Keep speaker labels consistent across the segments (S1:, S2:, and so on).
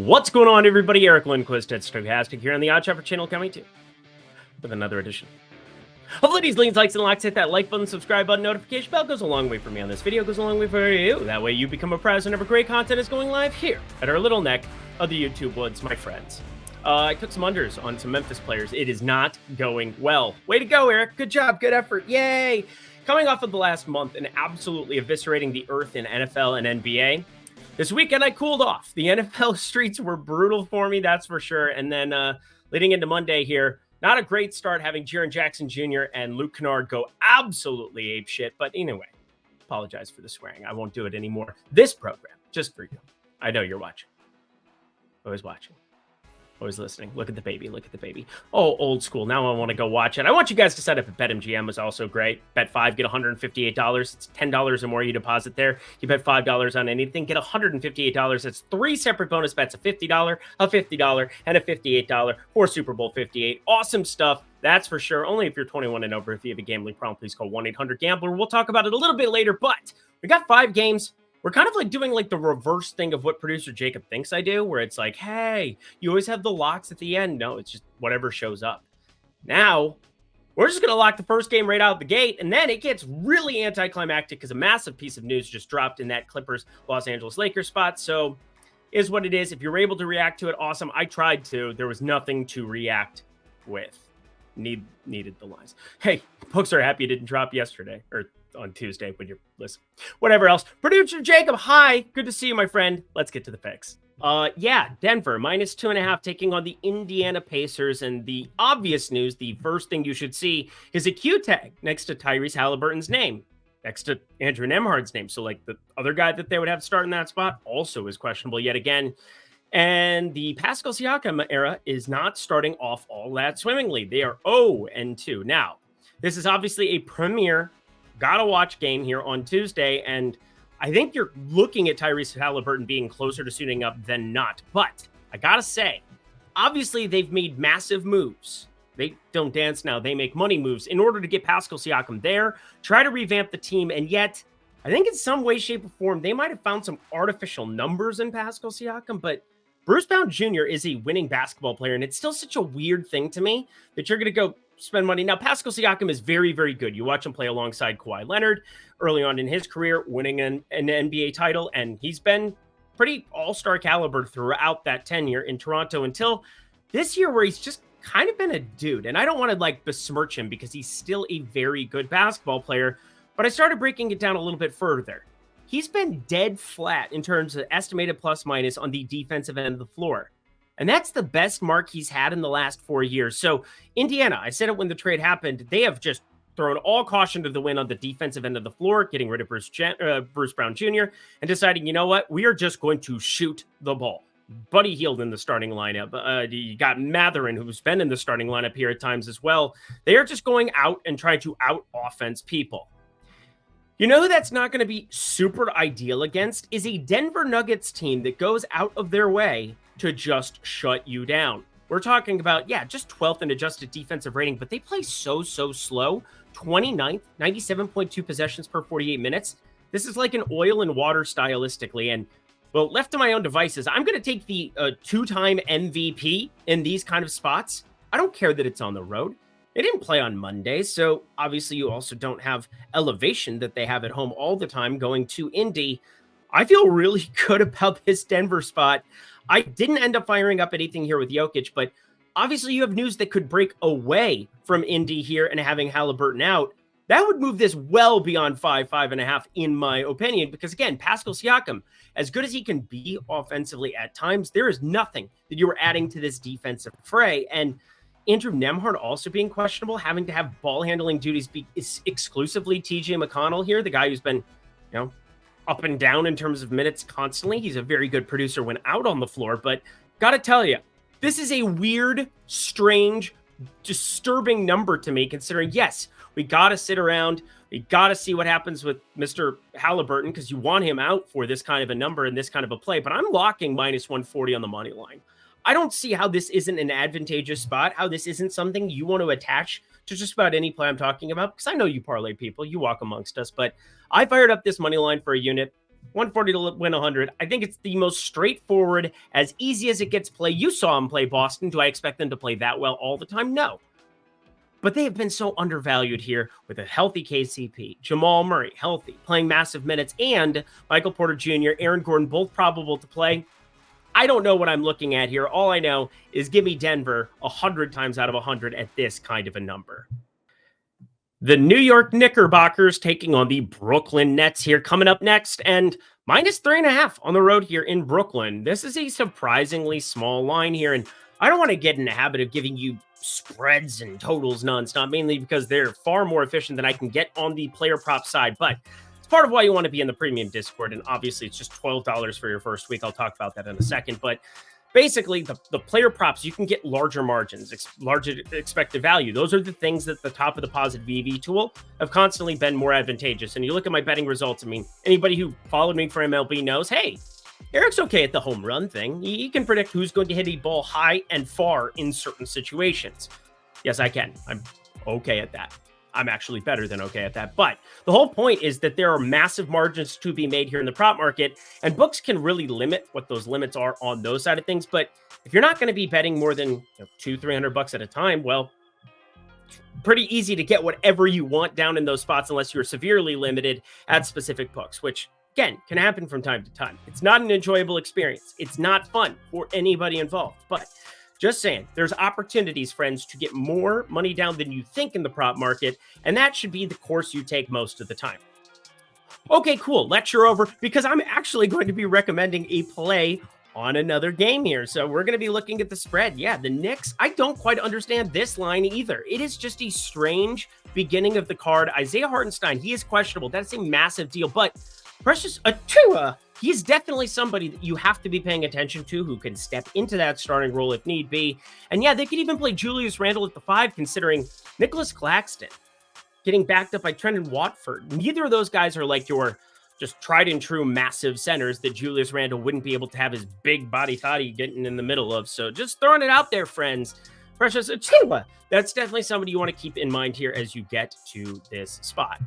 S1: What's going on, everybody? Eric Lindquist at Stochastic here on the Odd Shopper channel, coming to you with another edition of Lindy's Leans, Likes, and Locks. Hit that like button, subscribe button, notification bell. Goes a long way for me on this video, goes a long way for you. That way you become a prize whenever great content is going live here at our little neck of the YouTube woods, my friends. I took some unders on some Memphis players. It is not going well. Way to go, Eric. Good job. Good effort. Yay. Coming off of the last month and absolutely eviscerating the earth in NFL and NBA. This weekend, I cooled off. The NFL streets were brutal for me, that's for sure. And then leading into Monday here, not a great start having Jaren Jackson Jr. and Luke Kennard go absolutely apeshit. But anyway, apologize for the swearing. I won't do it anymore. This program, just for you. I know you're watching. Always watching. Always listening. Look at the baby. Look at the baby. Oh, old school. Now I want to go watch it. I want you guys to set up at BetMGM. Is also great. Bet 5, get $158. It's $10 or more you deposit there. You bet $5 on anything, get $158. That's 3 separate bonus bets, a $50, a $50, and a $58 for Super Bowl 58. Awesome stuff. That's for sure. Only if you're 21 and over. If you have a gambling problem, please call 1-800-GAMBLER. We'll talk about it a little bit later, but we got 5 games. We're kind of like doing like the reverse thing of what producer Jacob thinks I do, where it's like, hey, you always have the locks at the end. No, it's just whatever shows up. Now, we're just going to lock the first game right out the gate, and then it gets really anticlimactic because a massive piece of news just dropped in that Clippers Los Angeles Lakers spot. So is what it is. If you're able to react to it, awesome. I tried to. There was nothing to react with. Needed the lines. Hey, folks are happy it didn't drop yesterday or on Tuesday when you're listening. Whatever else. Producer Jacob, hi. Good to see you, my friend. Let's get to the picks. Yeah, Denver minus 2.5 taking on the Indiana Pacers. And the obvious news, the first thing you should see is a Q tag next to Tyrese Halliburton's name, next to Andrew Nembhard's name. So like the other guy that they would have start in that spot also is questionable yet again. And the Pascal Siakam era is not starting off all that swimmingly. They are 0-2. Now, this is obviously a premier gotta-watch game here on Tuesday, and I think you're looking at Tyrese Halliburton being closer to suiting up than not. But I gotta say, obviously they've made massive moves. They don't dance now. They make money moves in order to get Pascal Siakam there, try to revamp the team, and yet I think in some way, shape, or form, they might have found some artificial numbers in Pascal Siakam, but Bruce Brown Jr. is a winning basketball player, and it's still such a weird thing to me that you're going to go spend money. Now, Pascal Siakam is very, very good. You watch him play alongside Kawhi Leonard early on in his career, winning an NBA title, and he's been pretty all-star caliber throughout that tenure in Toronto until this year where he's just kind of been a dude. And I don't want to like besmirch him because he's still a very good basketball player, but I started breaking it down a little bit further. He's been dead flat in terms of estimated plus minus on the defensive end of the floor. And that's the best mark he's had in the last 4 years. So Indiana, I said it when the trade happened, they have just thrown all caution to the wind on the defensive end of the floor, getting rid of Bruce Brown Jr. and deciding, you know what, we are just going to shoot the ball. Buddy Hield in the starting lineup. You got Matherin, who's been in the starting lineup here at times as well. They are just going out and trying to out-offense people. You know who that's not going to be super ideal against is a Denver Nuggets team that goes out of their way to just shut you down. We're talking about, just 12th in adjusted defensive rating, but they play so slow. 29th, 97.2 possessions per 48 minutes. This is like an oil and water stylistically. And, well, left to my own devices, I'm going to take the 2-time MVP in these kind of spots. I don't care that it's on the road. They didn't play on Monday, so obviously you also don't have elevation that they have at home all the time going to Indy. I feel really good about this Denver spot. I didn't end up firing up anything here with Jokic, but obviously you have news that could break away from Indy here and having Halliburton out. That would move this well beyond 5.5, in my opinion, because again, Pascal Siakam, as good as he can be offensively at times, there is nothing that you are adding to this defensive fray. And Andrew Nembhard also being questionable, having to have ball handling duties be exclusively TJ McConnell here, the guy who's been, up and down in terms of minutes constantly. He's a very good producer when out on the floor, but gotta tell you, this is a weird, strange, disturbing number to me, considering, yes, we gotta sit around, we gotta see what happens with Mr. Halliburton, because you want him out for this kind of a number and this kind of a play, but I'm locking minus 140 on the money line. I don't see how this isn't an advantageous spot, how this isn't something you want to attach to just about any play I'm talking about, because I know you parlay people, you walk amongst us, but I fired up this money line for a unit. 140 to win 100. I think it's the most straightforward, as easy as it gets play. You saw him play Boston. Do I expect them to play that well all the time? No. But they have been so undervalued here with a healthy KCP, Jamal Murray, healthy, playing massive minutes, and Michael Porter Jr., Aaron Gordon, both probable to play. I don't know what I'm looking at here. All I know is give me Denver 100 times out of 100 at this kind of a number. The New York Knickerbockers taking on the Brooklyn Nets here coming up next, and -3.5 on the road here in Brooklyn. This is a surprisingly small line here, and I don't want to get in the habit of giving you spreads and totals nonstop, mainly because they're far more efficient than I can get on the player prop side, but it's part of why you want to be in the premium Discord, and obviously it's just $12 for your first week. I'll talk about that in a second, but basically, the player props, you can get larger margins, larger expected value. Those are the things that the top of the positive EV tool have constantly been more advantageous. And you look at my betting results, I mean, anybody who followed me for MLB knows, hey, Eric's okay at the home run thing. He can predict who's going to hit a ball high and far in certain situations. Yes, I can. I'm okay at that. I'm actually better than okay at that. But the whole point is that there are massive margins to be made here in the prop market, and books can really limit what those limits are on those side of things. But if you're not going to be betting more than $200-300 at a time, well, pretty easy to get whatever you want down in those spots unless you're severely limited at specific books, which again can happen from time to time. It's not an enjoyable experience. It's not fun for anybody involved, but just saying, there's opportunities, friends, to get more money down than you think in the prop market, and that should be the course you take most of the time. Okay, cool. Lecture over, because I'm actually going to be recommending a play on another game here. So we're going to be looking at the spread. Yeah, the Knicks, I don't quite understand this line either. It is just a strange beginning of the card. Isaiah Hartenstein, he is questionable. That's a massive deal, but Precious Atua, he's definitely somebody that you have to be paying attention to, who can step into that starting role if need be. And yeah, they could even play Julius Randle at the 5, considering Nicholas Claxton getting backed up by Trendon Watford. Neither of those guys are like your just tried and true massive centers that Julius Randle wouldn't be able to have his big body thotty getting in the middle of. So just throwing it out there, friends. Precious Atua, that's definitely somebody you want to keep in mind here as you get to this spot.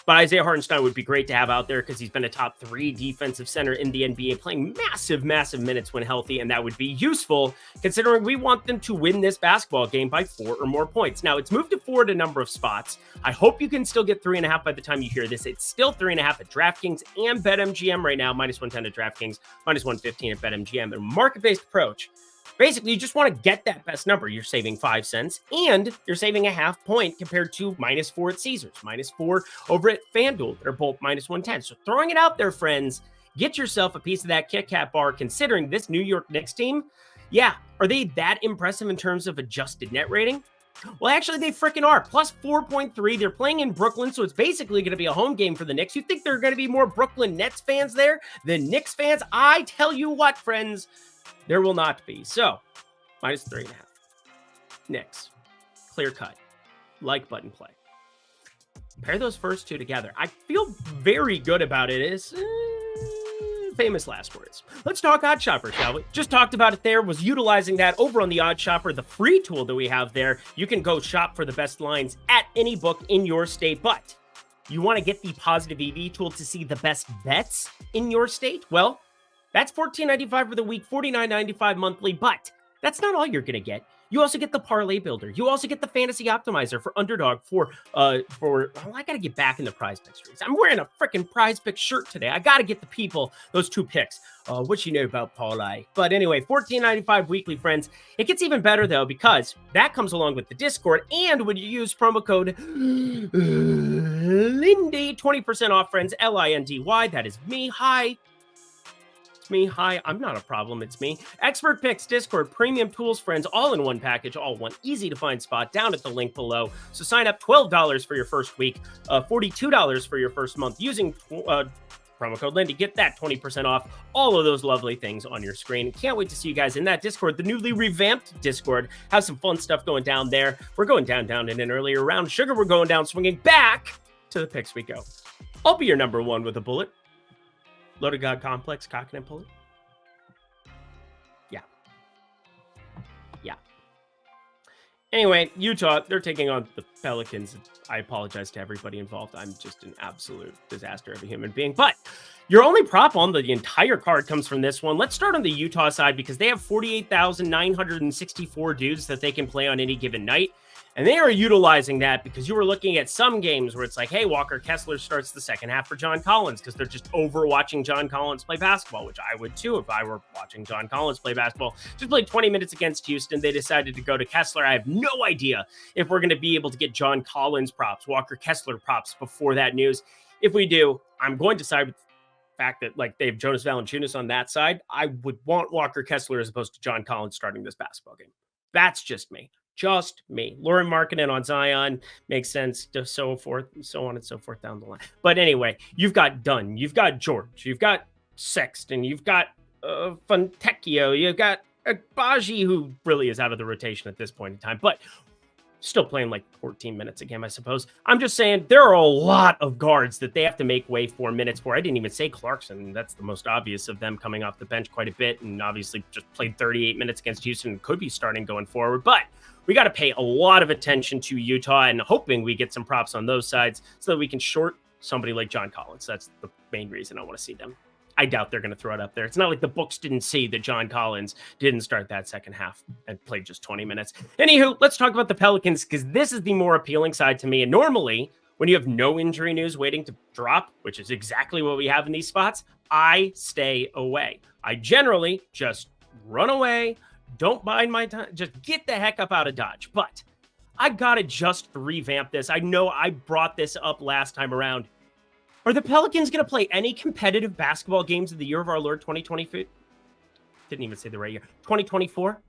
S1: But Isaiah Hartenstein would be great to have out there because he's been a top 3 defensive center in the NBA, playing massive minutes when healthy, and that would be useful considering we want them to win this basketball game by 4 or more points. Now, it's moved to 4 at a number of spots. I hope you can still get 3.5 by the time you hear this. It's still 3.5 at DraftKings and BetMGM right now, -110 at DraftKings, -115 at BetMGM. A market-based approach. Basically, you just want to get that best number. You're saving 5 cents, and you're saving a half point compared to -4 at Caesars, -4 over at FanDuel. They're both -110. So throwing it out there, friends, get yourself a piece of that Kit Kat bar, considering this New York Knicks team, yeah, are they that impressive in terms of adjusted net rating? Well, actually, they freaking are. +4.3. They're playing in Brooklyn, so it's basically going to be a home game for the Knicks. You think there are going to be more Brooklyn Nets fans there than Knicks fans? I tell you what, friends, there will not be. So, -3.5. Knicks. Clear cut. Like button play. Pair those first two together. I feel very good about it. It's famous last words. Let's talk Odd Shopper, shall we? Just talked about it there. Was utilizing that over on the Odd Shopper, the free tool that we have there. You can go shop for the best lines at any book in your state, but you want to get the positive EV tool to see the best bets in your state? Well, that's $14.95 for the week, $49.95 monthly, but that's not all you're going to get. You also get the Parlay Builder. You also get the Fantasy Optimizer for Underdog I got to get back in the Prize Picks series. I'm wearing a freaking Prize Picks shirt today. I got to get the people those 2 picks. What you know about Parlay? But anyway, $14.95 weekly, friends. It gets even better, though, because that comes along with the Discord, and when you use promo code Lindy, 20% off, friends, Lindy. That is me. Hi. Me. Hi, I'm not a problem. It's me. Expert picks, Discord, premium tools, friends, all in one package, all one easy to find spot down at the link below. So sign up $12 for your first week, $42 for your first month using promo code Lindy. Get that 20% off all of those lovely things on your screen. Can't wait to see you guys in that Discord, the newly revamped Discord. Have some fun stuff going down there. We're going down in an earlier round. Sugar, we're going down, swinging back to the picks we go. I'll be your number 1 with a bullet. Loaded God Complex, cocking and pulling. Yeah. Anyway, Utah, they're taking on the Pelicans. I apologize to everybody involved. I'm just an absolute disaster of a human being. But your only prop on the entire card comes from this one. Let's start on the Utah side because they have 48,964 dudes that they can play on any given night. And they are utilizing that because you were looking at some games where it's like, hey, Walker Kessler starts the second half for John Collins because they're just over watching John Collins play basketball, which I would too if I were watching John Collins play basketball. Just played 20 minutes against Houston. They decided to go to Kessler. I have no idea if we're going to be able to get John Collins props, Walker Kessler props before that news. If we do, I'm going to side with the fact that like they have Jonas Valanciunas on that side. I would want Walker Kessler as opposed to John Collins starting this basketball game. That's just me. Just me. Lauren Markkinen on Zion makes sense, so forth, so on and so forth down the line. But anyway, you've got Dunn, you've got George, you've got Sexton, you've got Fontecchio, you've got Agbaji, who really is out of the rotation at this point in time, but still playing like 14 minutes a game, I suppose. I'm just saying there are a lot of guards that they have to make way for minutes for. I didn't even say Clarkson. That's the most obvious of them coming off the bench quite a bit and obviously just played 38 minutes against Houston and could be starting going forward. But we got to pay a lot of attention to Utah and hoping we get some props on those sides so that we can short somebody like John Collins. That's the main reason I want to see them. I doubt they're going to throw it up there. It's not like the books didn't see that John Collins didn't start that second half and played just 20 minutes. Anywho, let's talk about the Pelicans because this is the more appealing side to me. And normally, when you have no injury news waiting to drop, which is exactly what we have in these spots, I stay away. I generally just run away, don't bide my time, just get the heck up out of Dodge. But I got to just revamp this. I know I brought this up last time around. Are the Pelicans going to play any competitive basketball games of the year of our Lord 2024? Didn't even say the right year. 2024?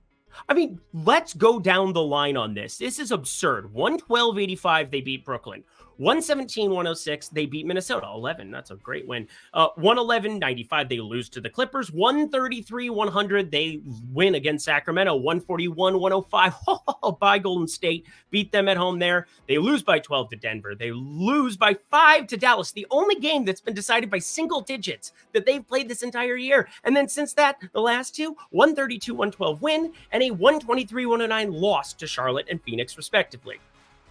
S1: I mean, let's go down the line on this. This is absurd. 112-85, they beat Brooklyn. 117-106, they beat Minnesota. 11, that's a great win. 111-95, they lose to the Clippers. 133-100, they win against Sacramento. 141-105, by Golden State, beat them at home there. They lose by 12 to Denver. They lose by 5 to Dallas. The only game that's been decided by single digits that they've played this entire year. And then since that, the last two, 132-112 win and a 123-109 loss to Charlotte and Phoenix, respectively.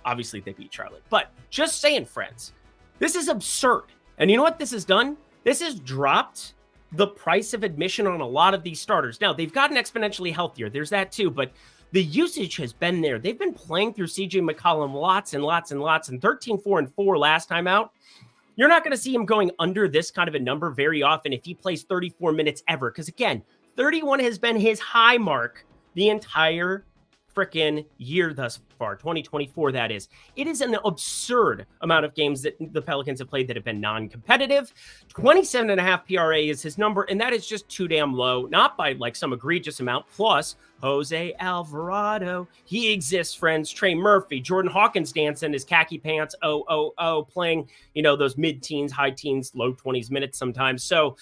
S1: Obviously, they beat Charlotte. But just saying, friends, this is absurd. And you know what this has done? This has dropped the price of admission on a lot of these starters. Now, they've gotten exponentially healthier. There's that too. But the usage has been there. They've been playing through CJ McCollum lots and lots and lots. And 13-4-4 last time out. You're not going to see him going under this kind of a number very often if he plays 34 minutes ever. Because again, 31 has been his high mark the entire freaking year thus far, 2024, that is. It is an absurd amount of games that the Pelicans have played that have been non-competitive. 27.5 PRA is his number, and that is just too damn low, not by like some egregious amount. Plus, Jose Alvarado, he exists, friends. Trey Murphy, Jordan Hawkins dancing his khaki pants, playing, those mid-teens, high teens, low 20s minutes sometimes. So,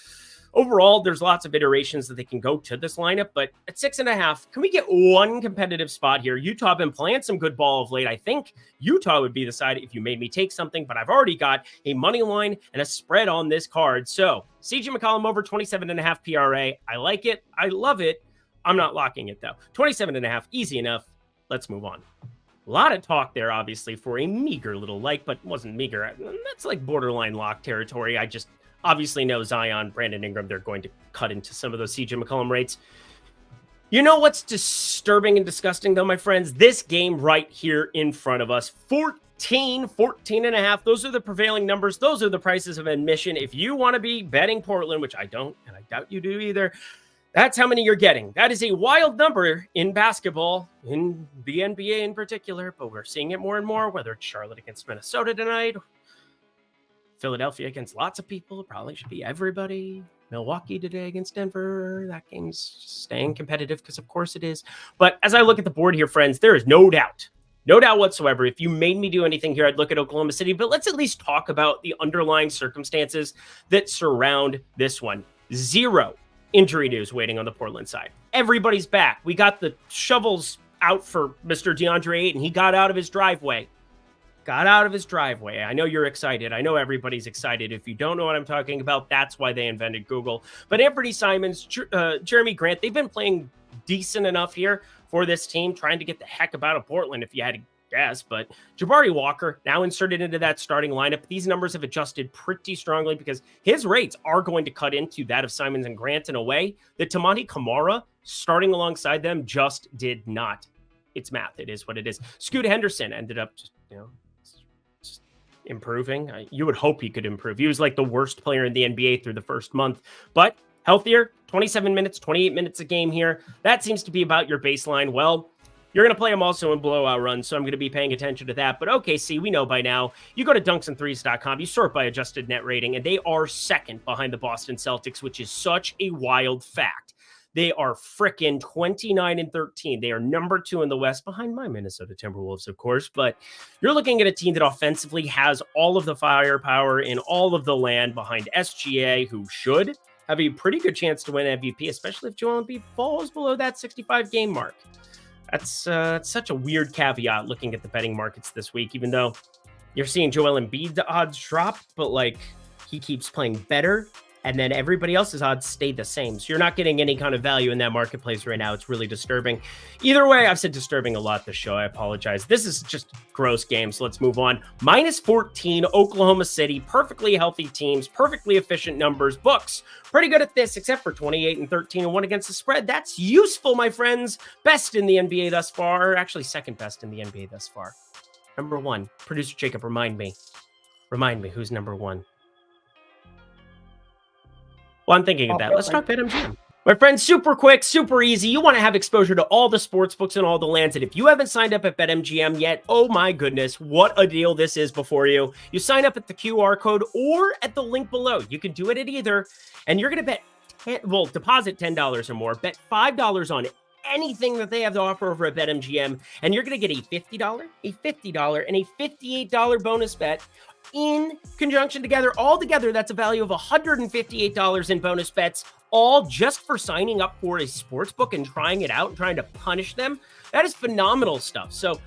S1: overall, there's lots of iterations that they can go to this lineup, but at 6.5, can we get one competitive spot here? Utah have been playing some good ball of late. I think Utah would be the side if you made me take something, but I've already got a money line and a spread on this card. So CJ McCollum over 27.5 PRA. I like it. I love it. I'm not locking it though. 27.5, easy enough. Let's move on. A lot of talk there, obviously, for a meager little like, but wasn't meager. That's like borderline lock territory. I just obviously know Zion, Brandon Ingram, they're going to cut into some of those CJ McCollum rates. You know what's disturbing and disgusting, though, my friends? This game right here in front of us, 14.5. Those are the prevailing numbers. Those are the prices of admission. If you want to be betting Portland, which I don't, and I doubt you do either, that's how many you're getting. That is a wild number in basketball, in the NBA in particular, but we're seeing it more and more, whether it's Charlotte against Minnesota tonight, Philadelphia against lots of people. Probably should be everybody. Milwaukee today against Denver. That game's staying competitive because, of course, it is. But as I look at the board here, friends, there is no doubt whatsoever. If you made me do anything here, I'd look at Oklahoma City. But let's at least talk about the underlying circumstances that surround this one. 0 injury news waiting on the Portland side. Everybody's back. We got the shovels out for Mr. DeAndre Ayton. He got out of his driveway. I know you're excited. I know everybody's excited. If you don't know what I'm talking about, that's why they invented Google. But Anthony Simons, Jeremy Grant, they've been playing decent enough here for this team, trying to get the heck out of Portland if you had to guess. But Jabari Walker now inserted into that starting lineup. These numbers have adjusted pretty strongly because his rates are going to cut into that of Simons and Grant in a way that Tamani Kamara starting alongside them just did not. It's math. It is what it is. Scoot Henderson ended up just improving. You would hope he could improve. He was like the worst player in the NBA through the first month, but healthier, 27 minutes, 28 minutes a game here. That seems to be about your baseline. Well, you're going to play him also in blowout runs, so I'm going to be paying attention to that. But OKC, we know by now, you go to dunksandthrees.com, you sort by adjusted net rating, and they are second behind the Boston Celtics, which is such a wild fact. They are frickin' 29-13. They are number 2 in the West, behind my Minnesota Timberwolves, of course. But you're looking at a team that offensively has all of the firepower in all of the land behind SGA, who should have a pretty good chance to win MVP, especially if Joel Embiid falls below that 65-game mark. That's such a weird caveat looking at the betting markets this week, even though you're seeing Joel Embiid's odds drop, but like he keeps playing better. And then everybody else's odds stay the same. So you're not getting any kind of value in that marketplace right now. It's really disturbing. Either way, I've said disturbing a lot this show. I apologize. This is just gross game. So let's move on. -14, Oklahoma City. Perfectly healthy teams. Perfectly efficient numbers. Books. Pretty good at this, except for 28-13 and 1 against the spread. That's useful, my friends. Best in the NBA thus far. Actually, second best in the NBA thus far. Number 1. Producer Jacob, remind me. Remind me who's number 1. Well, I'm thinking of that. Let's talk BetMGM. My friends, super quick, super easy. You want to have exposure to all the sports books and all the lands. And if you haven't signed up at BetMGM yet, oh my goodness, what a deal this is before you. You sign up at the QR code or at the link below. You can do it at either. And you're going to deposit $10 or more. Bet $5 on anything that they have to offer over at BetMGM. And you're going to get a $50, a $50, and a $58 bonus bet in conjunction together. All together, that's a value of $158 in bonus bets, all just for signing up for a sports book and trying it out and trying to punish them. That is phenomenal stuff. So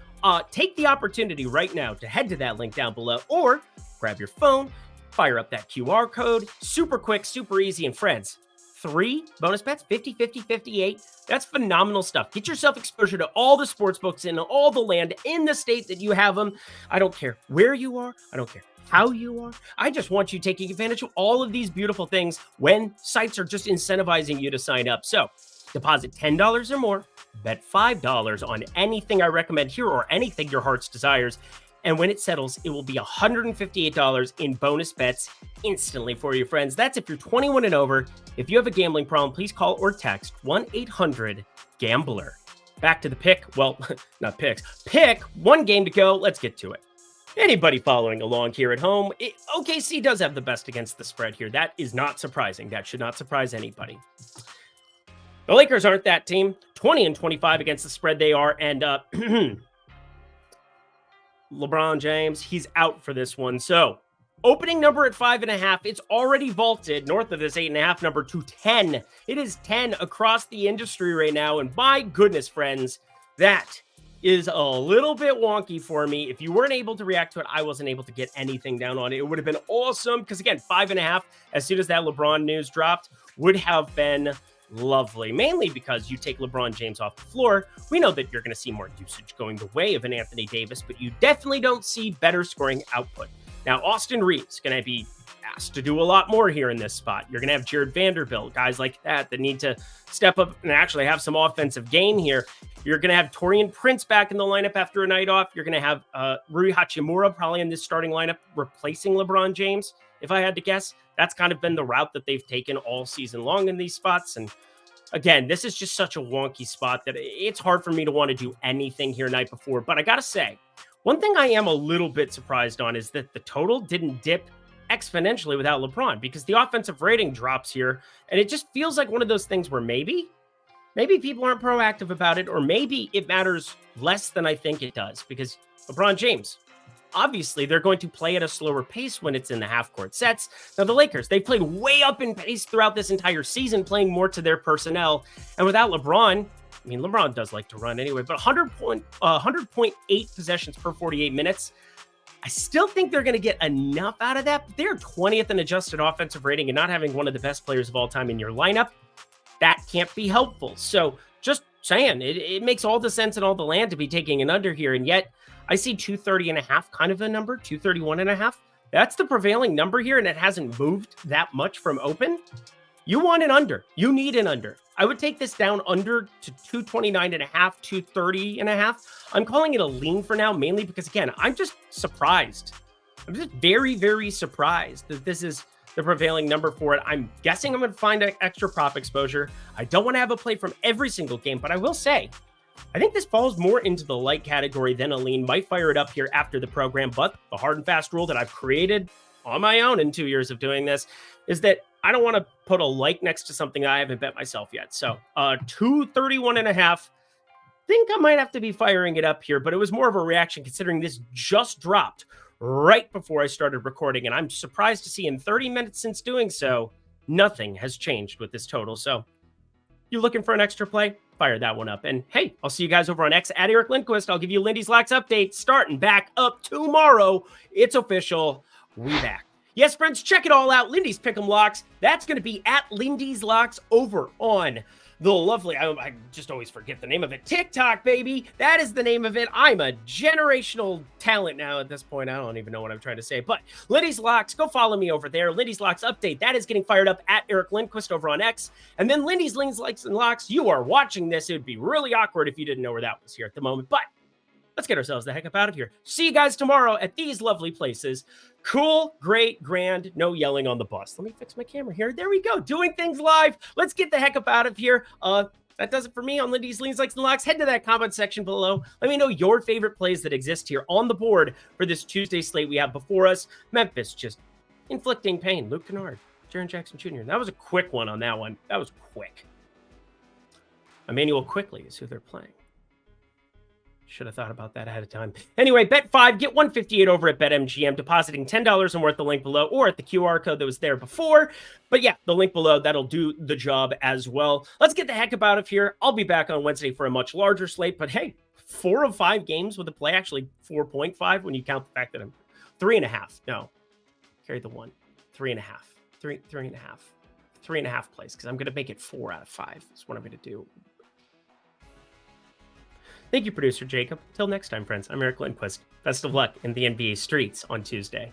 S1: take the opportunity right now to head to that link down below or grab your phone, fire up that QR code. Super quick, super easy. And friends, 3 bonus bets, 50, 50, 58. That's phenomenal stuff. Get yourself exposure to all the sports books in all the land in the state that you have them. I don't care where you are. I don't care how you are. I just want you taking advantage of all of these beautiful things when sites are just incentivizing you to sign up. So deposit $10 or more, bet $5 on anything I recommend here or anything your heart's desires. And when it settles, it will be $158 in bonus bets instantly for you, friends. That's if you're 21 and over. If you have a gambling problem, please call or text 1-800-GAMBLER. Back to the pick. Well, not picks. Pick. 1 game to go. Let's get to it. Anybody following along here at home, OKC does have the best against the spread here. That is not surprising. That should not surprise anybody. The Lakers aren't that team. 20-25 against the spread they are. And LeBron James, he's out for this one. So opening number at 5.5. It's already vaulted north of this 8.5 number to 10. It is 10 across the industry right now. And my goodness, friends, that is a little bit wonky for me. If you weren't able to react to it, I wasn't able to get anything down on it. It would have been awesome because, again, 5.5, as soon as that LeBron news dropped, would have been lovely. Mainly because you take LeBron James off the floor. We know that you're going to see more usage going the way of an Anthony Davis, but you definitely don't see better scoring output. Now, Austin Reeves going to be asked to do a lot more here in this spot. You're going to have Jared Vanderbilt, guys like that need to step up and actually have some offensive game here. You're going to have Taurean Prince back in the lineup after a night off. You're going to have Rui Hachimura probably in this starting lineup replacing LeBron James. If I had to guess, that's kind of been the route that they've taken all season long in these spots. And again, this is just such a wonky spot that it's hard for me to want to do anything here night before. But I got to say, one thing I am a little bit surprised on is that the total didn't dip exponentially without LeBron, because the offensive rating drops here. And it just feels like one of those things where maybe people aren't proactive about it, or maybe it matters less than I think it does, because LeBron James, obviously they're going to play at a slower pace when it's in the half-court sets. Now, the Lakers, they played way up in pace throughout this entire season, playing more to their personnel. And without LeBron, I mean, LeBron does like to run anyway, but 100.8 possessions per 48 minutes. I still think they're going to get enough out of that, but they're 20th in adjusted offensive rating, and not having one of the best players of all time in your lineup, that can't be helpful. So Just saying, it makes all the sense in all the land to be taking an under here. And yet I see 230.5 kind of a number, 231.5. That's the prevailing number here, and it hasn't moved that much from open. You want an under. You need an under. I would take this down under to 229.5, 230.5. I'm calling it a lean for now, mainly because, again, I'm just surprised. I'm just very, very surprised that this is the prevailing number for it. I'm guessing I'm going to find an extra prop exposure. I don't want to have a play from every single game, but I will say, I think this falls more into the light category than a lean. Might fire it up here after the program, but the hard and fast rule that I've created on my own in 2 years of doing this is that I don't want to put a like next to something I haven't bet myself yet. So 231.5. Think I might have to be firing it up here, but it was more of a reaction considering this just dropped right before I started recording. And I'm surprised to see in 30 minutes since doing so, nothing has changed with this total. So you looking for an extra play? Fire that one up. And hey, I'll see you guys over on X at Eric Lindquist. I'll give you Lindy's Locks update starting back up tomorrow. It's official. We back. Yes, friends, check it all out. Lindy's Pick'em Locks. That's going to be at Lindy's Locks over on the lovely, I just always forget the name of it, TikTok, baby. That is the name of it. I'm a generational talent now at this point. I don't even know what I'm trying to say, but Lindy's Locks, go follow me over there. Lindy's Locks update, that is getting fired up at Eric Lindquist over on X. And then Lindy's Links, Likes, and Locks, you are watching this. It would be really awkward if you didn't know where that was here at the moment, but let's get ourselves the heck up out of here. See you guys tomorrow at these lovely places. Cool, great, grand, no yelling on the bus. Let me fix my camera here. There we go, doing things live. Let's get the heck up out of here. That does it for me on Lindy's Leans, Likes, and Locks. Head to that comment section below. Let me know your favorite plays that exist here on the board for this Tuesday slate we have before us. Memphis just inflicting pain. Luke Kennard, Jaren Jackson Jr. That was a quick one on that one. That was quick. Emmanuel Quickly is who they're playing. Should have thought about that ahead of time. Anyway, bet 5, get 158 over at BetMGM, depositing $10 and more at the link below or at the QR code that was there before. But yeah, the link below, that'll do the job as well. Let's get the heck up out of here. I'll be back on Wednesday for a much larger slate, but hey, 4 of 5 games with a play, actually 4.5 when you count the fact that I'm 3.5. No, carry the 1, 3.5, 3.5 plays because I'm going to make it 4 out of 5. That's what I'm going to do. Thank you, producer Jacob. Till next time, friends, I'm Eric Lindquist. Best of luck in the NBA streets on Tuesday.